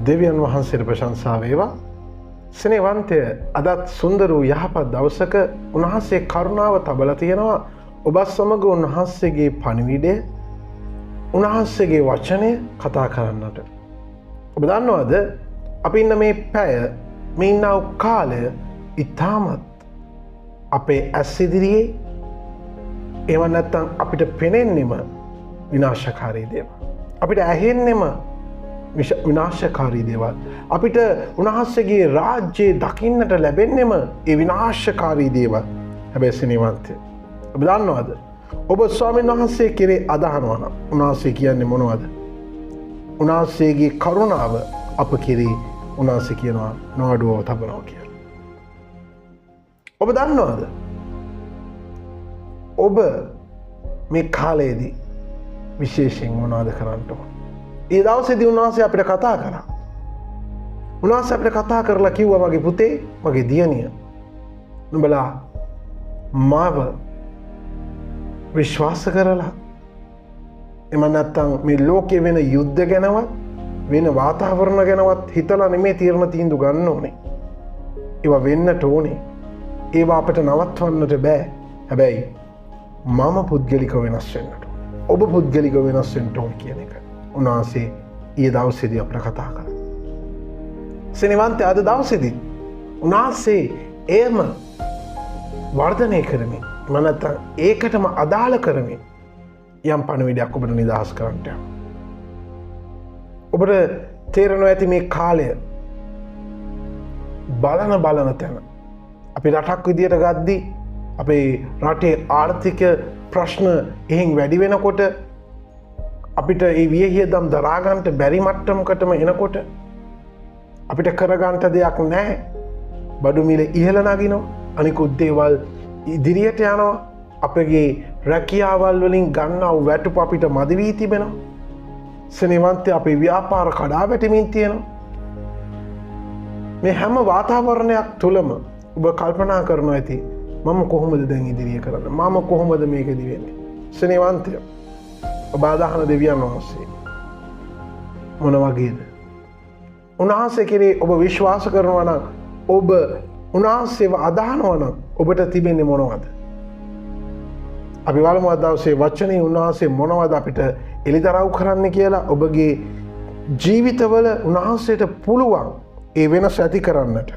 දෙවියන් වහන්සේට ප්‍රශංසා වේවා. ස්නේහවන්තය, අදත් සුන්දර වූ යහපත් දවසක උන්වහන්සේ කරුණාව තබලා තියෙනවා ඔබත් සමග උන්වහන්සේගේ පණිවිඩය, උන්වහන්සේගේ වචනය කතා කරන්නට. ඔබ දන්නවද අපි ඉන්න මේ පැය, මේ ඉන්න කාලය ඉතාමත් අපේ ඇස් ඉදිරියේ ඒව නැත්තම් අපිට පෙනෙන්නෙම විනාශකාරී දේවල්. අපිට ඇහෙන්නෙම විනාශකාරී දේවල්. අපිට උන්වහන්සේගේ රාජ්‍යය දකින්නට ලැබෙන්නෙම ඒ විනාශකාරී දේවල්. හැබැයි ස්නේහවන්තය, ඔබ දන්නවද ඔබ ස්වාමීන් වහන්සේ කෙරේ අදහනවා නම් උන්වහන්සේ කියන්නේ මොනවද? උන්වහන්සේගේ කරුණාව අප කෙරේ උන්වහන්සේ කියනවා නොඅඩුවව තබනවා කියලා. ඔබ දන්නවද ඔබ මේ කාලයේදී විශේෂයෙන් මොනවද කරන්න ඕන? ඒ දවසේදී උන්වහන්සේ අපිට කතා කරා. උන්වහන්සේ අපිට කතා කරලා කිව්වා, මගේ පුතේ, මගේ දියණිය, නුඹලා මාව විශ්වාස කරලා එම නැත්තම් මේ ලෝකේ වෙන යුද්ධ ගැනවත් වෙන වාතාවරණ ගැනවත් හිතලා නෙමේ තීරණ තීන්දුව ගන්න ඕනේ. ඒවා වෙන්නට ඕනේ. ඒවා අපිට නවත්වන්නට බෑ. හැබැයි මම පුද්ගලිකව වෙනස් වෙන්නට ඕනේ. ඔබ පුද්ගලිකව වෙනස් වෙන්න ඕනේ කියන එක උන්වහන්සේ ඊයේ දවසේදී අපිට කතා කළා. ස්නේහවන්තයා, අද දවසේදී උන්වහන්සේ එයම වර්ධනය කරමින් නැත්නම් ඒකටම අදාළ කරමින් යම් පණිවිඩයක් ඔබට නිදහස් කරන්නට යනවා. ඔබට තේරෙනවා ඇති මේ කාලය බලන තැන අපි රටක් විදියට ගද්දී අපේ රටේ ආර්ථික ප්‍රශ්න එහෙන් වැඩි වෙනකොට අපිට ඒ වියහියදම් දරා ගන්නට බැරි මට්ටමකටම එනකොට අපිට කරගන්නට දෙයක් නැහැ. බඩු මිල ඉහළ නගිනවා, අනිකුත් දේවල් ඉදිරියට යනවා, අපගේ රැකියාවල් වලින් ගන්නව වැටුප අපිට මදි වී තිබෙනවා. ස්නේහවන්තය, අපේ ව්‍යාපාර කඩා වැටෙමින් තියෙනවා. මේ හැම වාතාවරණයක් තුළම ඔබ කල්පනා කරනවා ඇති, මම කොහොමද දැන් ඉදිරිය කරන්නේ? මම කොහොමද මේකෙදි වෙන්නේ? ස්නේහවන්තය, ඔබ අදහන දෙවියන් වහන්සේ මොන වගේද? උන්වහන්සේ කෙරේ ඔබ විශ්වාස කරනවා නම්, ඔබ උන්වහන්සේව අදහනවා නම් ඔබට තිබෙන්නේ මොනවද? අපි බලමු අද දවසේ වචනේ උන්වහන්සේ මොනවද අපිට එළිදරව් කරන්න කියලා. ඔබගේ ජීවිතවල උන්වහන්සේට පුළුවන් ඒ වෙනස ඇති කරන්නට.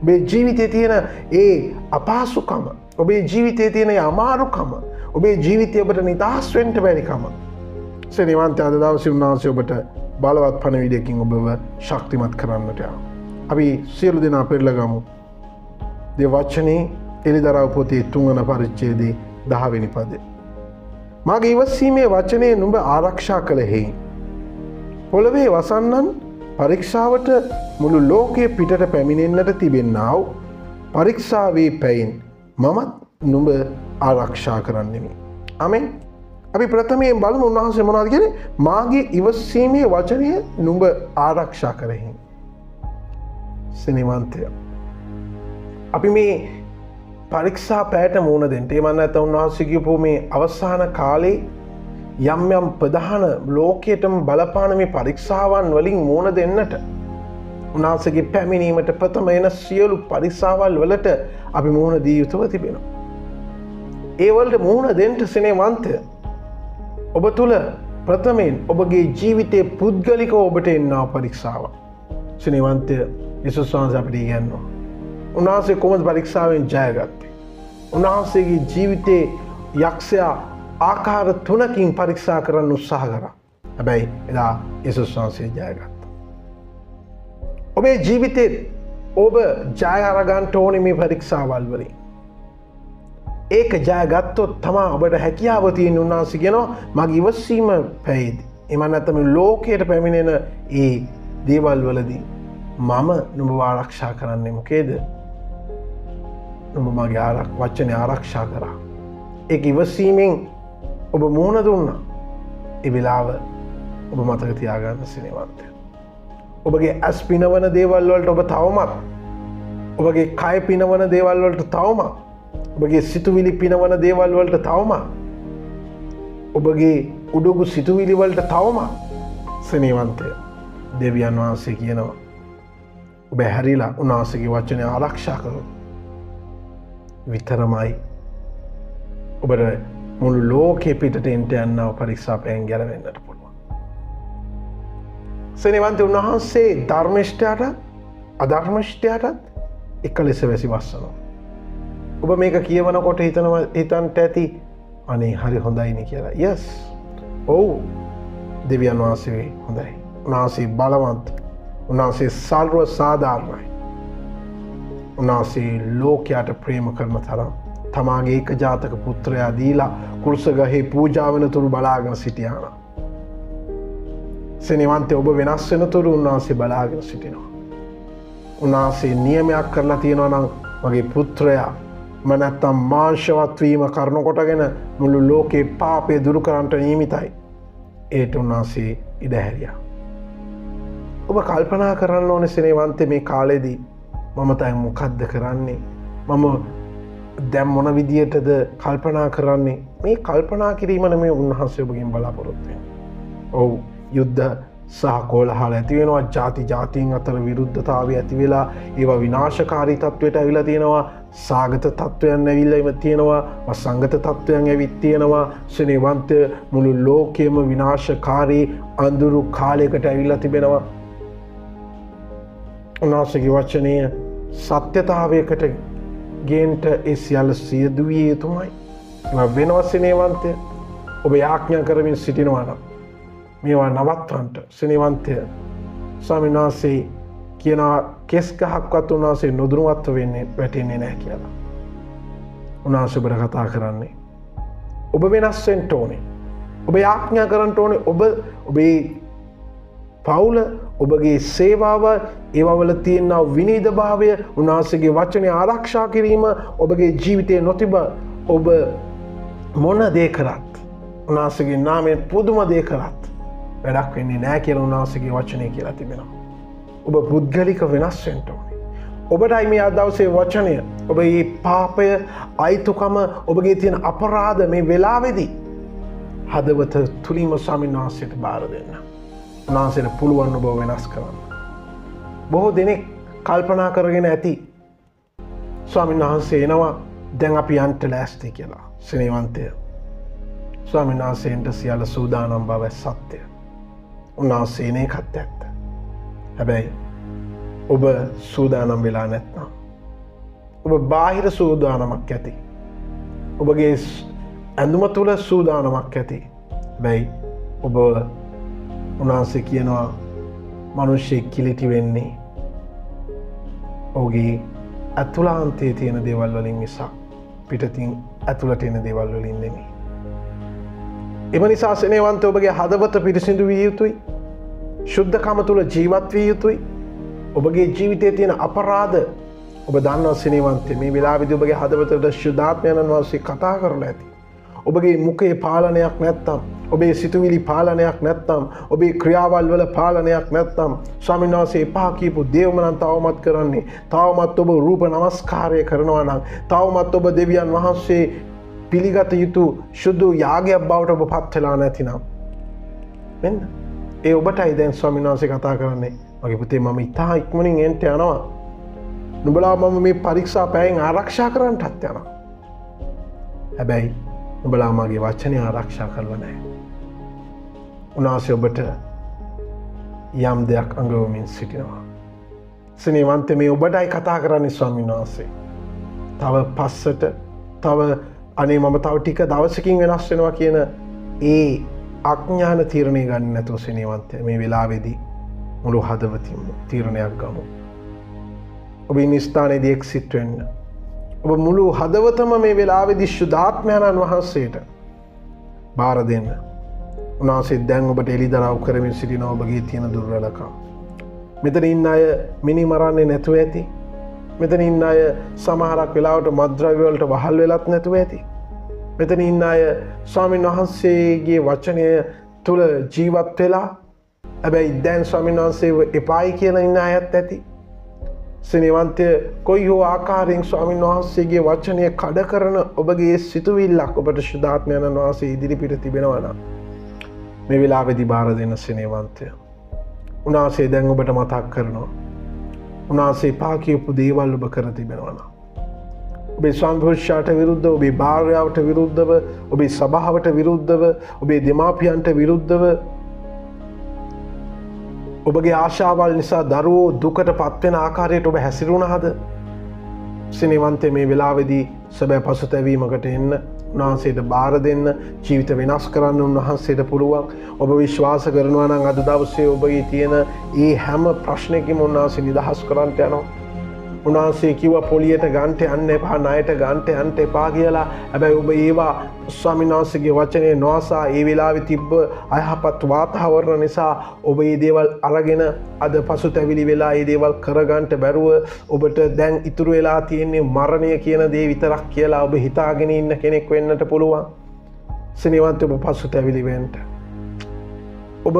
ඔබේ ජීවිතයේ තියෙන ඒ අපහසුකම, ඔබේ ජීවිතයේ තියෙන ඒ අමාරුකම, ඔබේ ජීවිතය ඔබට නිදහස් වෙන්න බැරිකම. ස්නේහවන්තයා, අද දවසේ උන්වහන්සේ ඔබට බලවත් පණිවිඩයකින් ඔබව ශක්තිමත් කරන්නට යනවා. අපි සියලු දෙනා පෙරලා ගමු. දේ වචනේ එළිදරව් පොතේ 3 වන පරිච්ඡේදයේ 10 වෙනි පදේ. මාගේ ඉවසීමේ වචනේ නුඹ ආරක්ෂා කළ හේයි. පොළවේ වසන්නන් පරීක්ෂාවට මුළු ලෝකයේ පිටට පැමිණෙන්නට තිබෙන්නා වූ පරීක්ෂාවේ පැයින් මමත් නුඹ ආරක්ෂා කරන්නෙමි. ආමෙන්. අපි ප්‍රථමයෙන් බලමු උන්වහන්සේ මොනවද කියන්නේ? මාගේ ඉවසීමේ වචනය නුඹ ආරක්ෂා කරෙහි. ස්නේහවන්තය, අපි මේ පරීක්ෂා පැයට මුහුණ දෙන්න. ඒ මන් නැත්නම් උන්වහන්සේ කියපු මේ අවසාන කාලේ යම් ප්‍රධාන ලෝකයටම බලපාන මේ පරීක්ෂාවන් වලින් මුහුණ දෙන්නට, උන්වහන්සේගේ පැමිණීමට ප්‍රථම එන සියලු පරීක්ෂාවල් වලට අපි මුහුණ දී යුතුව තිබෙනවා. ඒ වලට මුහුණ දෙන්න ස්නේහවන්තය, ඔබ තුල ප්‍රථමයෙන් ඔබගේ ජීවිතයේ පුද්ගලිකව ඔබට එන්නා පරීක්ෂාවක්. ස්නේහවන්තය, යේසුස් වහන්සේ අපිට කියනවා උන්වහන්සේ කොහොමද පරීක්ෂාවෙන් ජයගත්තේ? උන්වහන්සේගේ ජීවිතයේ යක්ෂයා ආකාර 3කින් පරීක්ෂා කරන්න උත්සාහ කරා. හැබැයි එදා යේසුස් වහන්සේ ජයගත්තා. ඔබේ ජීවිතේ ඔබ ජය අරගන්න ඕනේ මේ පරීක්ෂාවල් වලින්. ඒක ජයගත්තොත් තමයි ඔබට හැකියාව තියෙන. උන්වහන්සේ කියනවා මගේ ඉවසීම පැයේදී, එම නැත්නම් ලෝකයට පැමිණෙන ඒ දේවල් වලදී මම නුඹව ආරක්ෂා කරන්නේ. මොකේද? නුඹ මගේ වචනේ ආරක්ෂා කරා. ඒක ඉවසීමෙන් ඔබ මුහුණ දුන්නා. ඒ වෙලාව ඔබ මතක තියාගන්න ස්නේහවන්තය. ඔබගේ ඇස් පිනවන දේවල් වලට ඔබ තවමත්, ඔබගේ කය පිනවන දේවල් වලට තවමත්, ඔබගේ සිතුවිලි පිනවන දේවල් වලට තවමත්, ඔබගේ උඩුගු සිතුවිලි වලට තවමත් ස්නේහවන්තය දෙවියන් වහන්සේ කියනවා ඔබ හැරිලා උන්වහන්සේගේ වචනය ආරක්ෂා කරොත් විතරමයි ඔබට මුළු ලෝකෙ පිටට එන්ට යන්නව පරීක්ෂාපයෙන් ගැලවෙන්නට පුළුවන්. සෙනෙවන්ත උන්වහන්සේ ධර්මිෂ්ඨයාට අධර්මිෂ්ඨයාටත් එක ලෙස වැසි වස්සනවා. ඔබ මේක කියවනකොට හිතන්ට ඇති අනේ හරි හොඳයිනි කියලා. යස් ඔව් දෙවියන් වහන්සේ හොඳයි. උන්වහන්සේ බලවත්. උන්වහන්සේ සර්ව සාධාරණයි. උන්වහන්සේ ලෝකයට ප්‍රේම කරන තරම් තමාගේ එක ජාතක පුත්‍රයා දීලා කුරුසගහේ පූජා වෙනතුරු බලාගෙන සිටියානම්. සෙනෙවන්තේ ඔබ වෙනස් වෙනතුරු උන්වහන්සේ බලාගෙන සිටිනවා. උන්වහන්සේ නියමයක් කරලා තියෙනවා නම් මගේ පුත්‍රයා නැත්තම් මාංශවත් වීම කරුණු කොටගෙන මුළු ලෝකේ පාපය දුරු කරන්නට නියමිතයි. ඒට උන්වහන්සේ ඉඩ හැරියා. ඔබ කල්පනා කරන්න ඕනේ සෙනෙවන්තේ මේ කාලෙදී මම දැන් මොකද්ද කරන්නේ? මම දැන් මොන විදියටද කල්පනා කරන්නේ? මේ කල්පනා කිරීම නෙමෙයි උන්වහන්සේ ඔබගෙන් බලාපොරොත්තු වෙන්නේ. ඔව් යුද්ධ සහ කෝලහල ඇති වෙනවා. ಜಾති ජාතීන් අතර විරුද්ධතාවය ඇති වෙලා ඒවා විනාශකාරී තත්වයට ඇවිල්ලා තියෙනවා. සාගත තත්වයන් ඇවිල්ලා තියෙනවා. වසංගත තත්වයන් ඇවිත් තියෙනවා. සෙනෙවන්ත මුළු ලෝකෙම විනාශකාරී අඳුරු කාලයකට ඇවිල්ලා තිබෙනවා. උන්වහන්සේගේ වචනය සත්‍යතාවයකට ගේන්ට ඒ සියල්ල සියදු විය යුතුමයි. ඒවා වෙනවා සෙනෙවන්තය. ඔබ යාඥා කරමින් සිටිනවා නම් මේවා නවත්වන්නට සෙනෙවන්තය ස්වාමීන් වහන්සේ කියනවා කෙස් ගහක්වත් උන්වහන්සේ නොදුනුවත්ව වෙන්නේ වැටෙන්නේ නැහැ කියලා. උන්වහන්සේ ඔබට කතා කරන්නේ ඔබ වෙනස් වෙන්න ඕනේ. ඔබ යාඥා කරන්න ඕනේ. ඔබේ පවුල ඔබගේ සේවාව ඒවවල තියෙන විනීතභාවය උන්වහන්සේගේ වචනය ආරක්ෂා කිරීම ඔබගේ ජීවිතයේ නොතිබ ඔබ මොන දේ කරත් උන්වහන්සේගේ නාමයෙන් පුදුම දේ කරත් වැඩක් වෙන්නේ නැහැ කියලා උන්වහන්සේගේ වචනය කියලා තිබෙනවා. ඔබ පුද්ගලික වෙනස් වෙන්න ඕනේ. ඔබටයි මේ අද දවසේ වචනය ඔබේ පාපය අයිතුකම ඔබගේ තියෙන අපරාධ මේ වෙලාවේදී හදවත තුලින්ම ස්වාමීන් වහන්සේට බාර දෙන්න. උන්වහන්සේට පුළුවන් ඔබ වෙනස් කරන්න. බොහෝ දෙනෙක් කල්පනා කරගෙන ඇති ස්වාමීන් වහන්සේ එනවා දැන් අපි යන්න ලෑස්ති කියලා. සෙනෙවන්තය ස්වාමීන් වහන්සේන්ට සියල්ල සූදානම් බව සත්‍යය. උන්වහන්සේ නේ එකත් ඇත්ත. හැබැයි ඔබ සූදානම් වෙලා නැත්නම් ඔබ බාහිර සූදානමක් ඇති. ඔබගේ ඇඳුම තුළ සූදානමක් ඇති. හැබැයි ඔබ උන්වහන්සේ කියනවා මනුෂ්‍යෙක් කිලිටි වෙන්නේ ඔහුගේ ඇතුළාන්තයේ තියෙන දේවල් වලින් මිසක් පිටතින් ඇතුළට එන දේවල් වලින් නෙමෙයි. එම නිසා සෙනෙවන්ත ඔබගේ හදවත පිරිසිදු විය යුතුයි. ශුද්ධකම තුළ ජීවත් විය යුතුයි. ඔබගේ ජීවිතයේ තියෙන අපරාධ ඔබ දන්නවා සෙනෙවන්ත මේ වෙලාවේදී ඔබගේ හදවතට ශුද්ධාත්මයන් වහන්සේ කතා කරලා ඇති. ඔබගේ මුඛයේ පාලනයක් නැත්තම් ඔබේ සිතුවිලි පාලනයක් නැත්තම් ඔබේ ක්‍රියාවල් වල පාලනයක් නැත්තම් ස්වාමීන් වහන්සේ එපා කියපු දේවම නම් තවමත් කරන්නේ. තවමත් ඔබ රූප නමස්කාරය කරනවා නම් තවමත් ඔබ දෙවියන් වහන්සේ පිළිගත යුතු සුදු යාගයක් බවට ඔබ පත් වෙලා නැතිනම් මෙන්න ඒ ඔබටයි දැන් ස්වාමීන් වහන්සේ කතා කරන්නේ මගේ පුතේ මම ඉතා ඉක්මනින් එන්ට යනවා. නුඹලා මම මේ පරීක්ෂා පැයෙන් ආරක්ෂා කරන්නටත් යනවා. හැබැයි නුඹලා මගේ වචනය ආරක්ෂා කරලා නැහැ. උන්වහන්සේ ඔබට යම් දෙයක් අඟවමින් සිටිනවා. සෙනෙවන්ත මේ ඔබටයි කතා කරන්නේ ස්වාමීන් වහන්සේ. තව පස්සට තව අනේ මම තව ටික දවසකින් වෙනස් වෙනවා කියන ඒ අඥාන තීරණය ගන්න නැතුව සෙනෙවන්ත මේ වෙලාවේදී මුළු හදවතින්ම තීරණයක් ගමු. ඔබ ඉන්න ස්ථානයේදී එක්සිට් වෙන්න. ඔබ මුළු හදවතම මේ වෙලාවේදී ශුද්ධාත්මයන් වහන්සේට බාර දෙන්න. උන්වහන්සේ දැන් ඔබට එළිදරව් කරමින් සිටින ඔබගේ තියෙන දුර්වලකම්. මෙතන ඉන්න අය මිනි මරන්නේ නැතුව ඇති. මෙතන ඉන්න අය සමහරක් වෙලාවට මත්ද්‍රව්‍ය වලට වහල් වෙලත් නැතුව ඇති. මෙතන ඉන්න අය ස්වාමීන් වහන්සේගේ වචනය තුල ජීවත් වෙලා හැබැයි දැන් ස්වාමීන් වහන්සේව එපායි කියලා ඉන්න අයත් ඇති. සෙනෙවන්තය කොයි හෝ ආකාරයෙන් ස්වාමීන් වහන්සේගේ වචනය කඩ කරන ඔබගේ සිතුවිල්ලක් ඔබට ශුද්ධාත්මයන් වහන්සේ ඉදිරිපිට තිබෙනවා නම් මේ වෙලාවේදී බාර දෙන්න සෙනෙවන්තය. උන්වහන්සේ දැන් ඔබට මතක් කරනවා. උන්වහන්සේ පා කියපු දේවල් ඔබ කර තිබෙනවා නම්. ඔබේ ස්වාමි පුරුෂයාට විරුද්ධව, ඔබේ භාර්යාවට විරුද්ධව, ඔබේ සභාවට විරුද්ධව, ඔබේ දෙමාපියන්ට විරුද්ධව, ඔබගේ ආශාවල් නිසා දරුවෝ දුකට පත්වෙන ආකාරයට ඔබ හැසිරුණාද? සිනවන්තේ මේ වෙලාවේදී සැබෑ පසුතැවීමකට එන්න, උන්වහන්සේට බාර දෙන්න, ජීවිත වෙනස් කරන්න උන්වහන්සේට පුළුවන්. ඔබ විශ්වාස කරනවා නම් අද දවසේ ඔබගේ තියෙන ඒ හැම ප්‍රශ්නයකින්ම උන්වහන්සේ නිදහස් කරන්නට යනවා. උන්වහන්සේ කිව්වා පොලියට ගන්නට යන්න එපා, ණයට ගන්නට යන්න එපා කියලා. හැබැයි ඔබ ඒවා ස්වාමීන් වහන්සේගේ වචනේ නොඅසා ඒ වෙලාවේ තිබ්බ අයහපත් වාතාවරණ නිසා ඔබ මේ දේවල් අරගෙන අද පසුතැවිලි වෙලා මේ දේවල් කරගන්න බැරුව ඔබට දැන් ඉතුරු වෙලා තියෙන්නේ මරණය කියන දේ විතරක් කියලා ඔබ හිතාගෙන ඉන්න කෙනෙක් වෙන්නට පුළුවන්. සිනවන්ත ඔබ පසුතැවිලි වෙන්න. ඔබ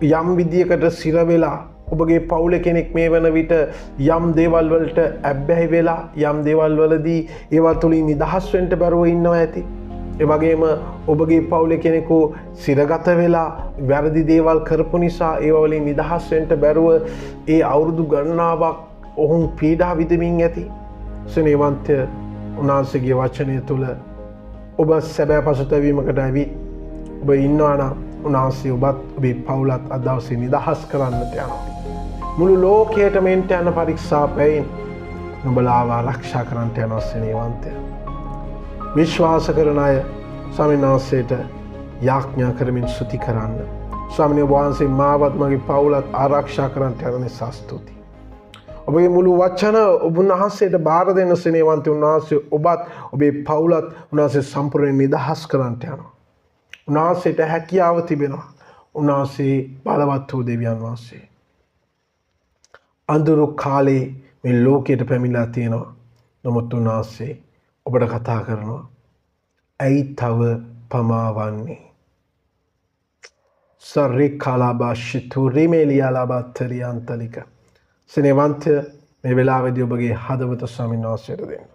යම් විදියකට සිර වෙලා ඔබගේ පවුල කෙනෙක් මේ වන විට යම් දේවල් වලට ඇබ්බැහි වෙලා යම් දේවල් වලදී ඒවා තුලින් නිදහස් වෙන්න බැරුව ඉන්නවා ඇති. ඒ වගේම ඔබගේ පවුල කෙනෙකු සිරගත වෙලා වැරදි දේවල් කරපු නිසා ඒවා වලින් නිදහස් වෙන්න බැරුව ඒ අවුරුදු ගණනාවක් ඔවුන් පීඩා විඳමින් ඇති. සෙනෙවන්ත උන්වහන්සේගේ වචනය තුල ඔබ සැබෑ පසුතැවීමකට ඇවිත් ඔබ ඉන්නවා නම් උන්වහන්සේ ඔබත් ඔබේ පවුලත් අද දවසේ නිදහස් කරන්නට යනවා. මුළු ලෝකයටම එන්ට යන පරීක්ෂා පැයින් නුඹලාව ආරක්ෂා කරන්නට යනවා සෙනෙවන්තය. විශ්වාස කරන අය ස්වාමීන් වහන්සේට යාඥා කරමින් ස්තුති කරන්න. ස්වාමීන් වහන්සේ මාවත් මගේ පවුලත් ආරක්ෂා කරන්නට යන නිසා ස්තුති. ඔබගේ මුළු වචන ඔබ උන්වහන්සේට බාර දෙන්න සෙනෙවන්තය. උන්වහන්සේ ඔබත් ඔබේ පවුලත් උන්වහන්සේ සම්පූර්ණයෙන් නිදහස් කරන්නට යනවා. උන්වහන්සේට හැකියාව තිබෙනවා. උන්වහන්සේ බලවත් වූ දෙවියන් වහන්සේ. අඳුරු කාලේ මේ ලෝකයට පැමිණලා තියෙනවා. නමුත් උන්වහන්සේ ඔබට කතා කරනවා. ඇයි තව පමාවන්නේ? සරිකාලාබාෂිතු රිමේලියාලාබත්තරියන්තලික. සෙනෙවන්තය මේ වෙලාවේදී ඔබගේ හදවත ස්වාමීන් වහන්සේට දෙන්න.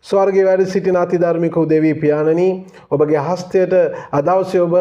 ස්වර්ගයේ වැඩ සිටින අතිධර්මික දෙවී පියාණනි, ඔබගේ හස්තයට අදවසේ ඔබ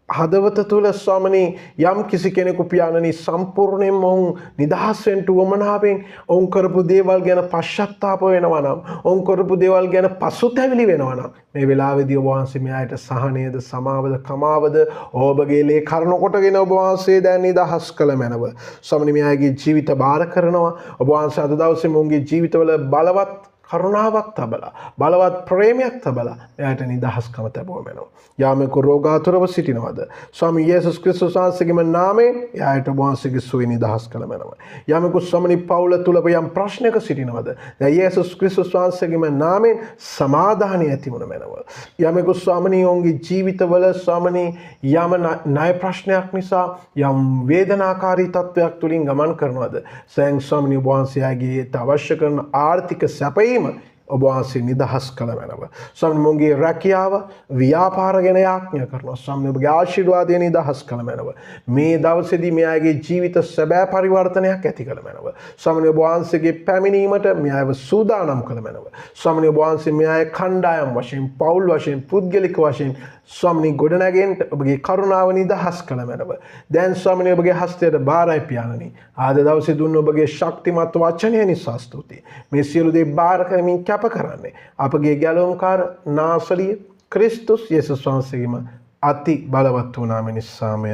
හදවත තුළ ස්වාමීනි යම් කිසි කෙනෙකු පියාණනි සම්පූර්ණයෙන්ම ඔවුන් නිදහස් වෙන්න උවමනාවෙන් ඔවුන් කරපු දේවල් ගැන පශ්චාත්තාප වෙනවා නම්, ඔවුන් කරපු දේවල් ගැන පසුතැවිලි වෙනවා නම් මේ වෙලාවේදී ඔබ වහන්සේ මෙයාට සහනයද, සමාවද, කමාවද ඔබගේ ලේ කරුණ කොටගෙන ඔබ වහන්සේ දැන් නිදහස් කළ මැනව. ස්වාමීනි මෙයාගේ ජීවිත බාර කරනවා. ඔබ වහන්සේ අද දවසේ මොවුන්ගේ ජීවිතවල බලවත් කරුණාවක් තබලා, බලවත් ප්‍රේමයක් තබලා එයාට නිදහස්කම තබව මැනව. යාමක රෝගාතුරව සිටිනවද? ස්වාමී යේසුස් ක්‍රිස්තුස් වහන්සේගේම නාමයෙන් එයාට වහන්සේගේ සුවය නිදහස් කළ මැනව. යාමක ස්වාමී පවුල තුල යම් ප්‍රශ්නයක සිටිනවද? දැන් යේසුස් ක්‍රිස්තුස් වහන්සේගේම නාමයෙන් සමාදානය ඇති වුණ මැනව. යාමක ස්වාමී ඔවුන්ගේ ජීවිතවල ස්වාමී යම් ණය ප්‍රශ්නයක් නිසා යම් වේදනාකාරී තත්වයක් තුලින් ගමන් කරනවද? සෑන් ස්වාමී වහන්සේගේ අවශ්‍ය කරන ආර්ථික සැපයීම ඔබ වහන්සේ නිදහස් කළ මැනව. ස්වාමීන් මොගේ රැකියාව ව්‍යාපාර ගැන යාඥා කරනවා. ස්වාමීන් ඔබගේ ආශිර්වාදය නිදහස් කළ මැනව. මේ දවසේදී මෙයාගේ ජීවිත සැබෑ පරිවර්තනයක් ඇති කළ මැනව. ස්වාමීන් ඔබ වහන්සේගේ පැමිණීමට මෙයාව සූදානම් කළ මැනව. ස්වාමීන් ඔබ වහන්සේ මෙයාගේ කණ්ඩායම් වශයෙන්, පවුල් වශයෙන්, පුද්ගලික වශයෙන් ස්වාමීන් ගොඩනැගෙන්න ඔබගේ කරුණාව නිදහස් කළ මැනව. දැන් ස්වාමීන් ඔබගේ හස්තයට බාරයි පියාණනි. ආද දවසේ දුන්න ඔබගේ ශක්තිමත් වචනය නිසා ස්තුතියි. මේ සියලු දේ බාර කරමින් කැප කරන්නේ අපගේ ගැලවුම්කාර නාසලිය ක්‍රිස්තුස් යේසුස් වහන්සේගේම අති බලවත් වූ නාමය නිසාමය.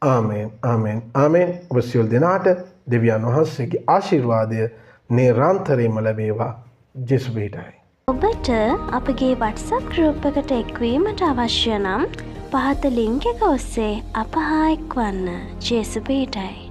ආමෙන්, ආමෙන්, ආමෙන්. ඔබ සියලු දෙනාට දෙවියන් වහන්සේගේ ආශිර්වාදය නිරන්තරයෙන්ම ලැබේවා. ජේසුස් වේදයි. ඔබට අපගේ WhatsApp group එකට එක්වීමට අවශ්‍ය නම් පහත link එක ඔස්සේ අප හා එක්වන්න. ජේසුස් වේදයි.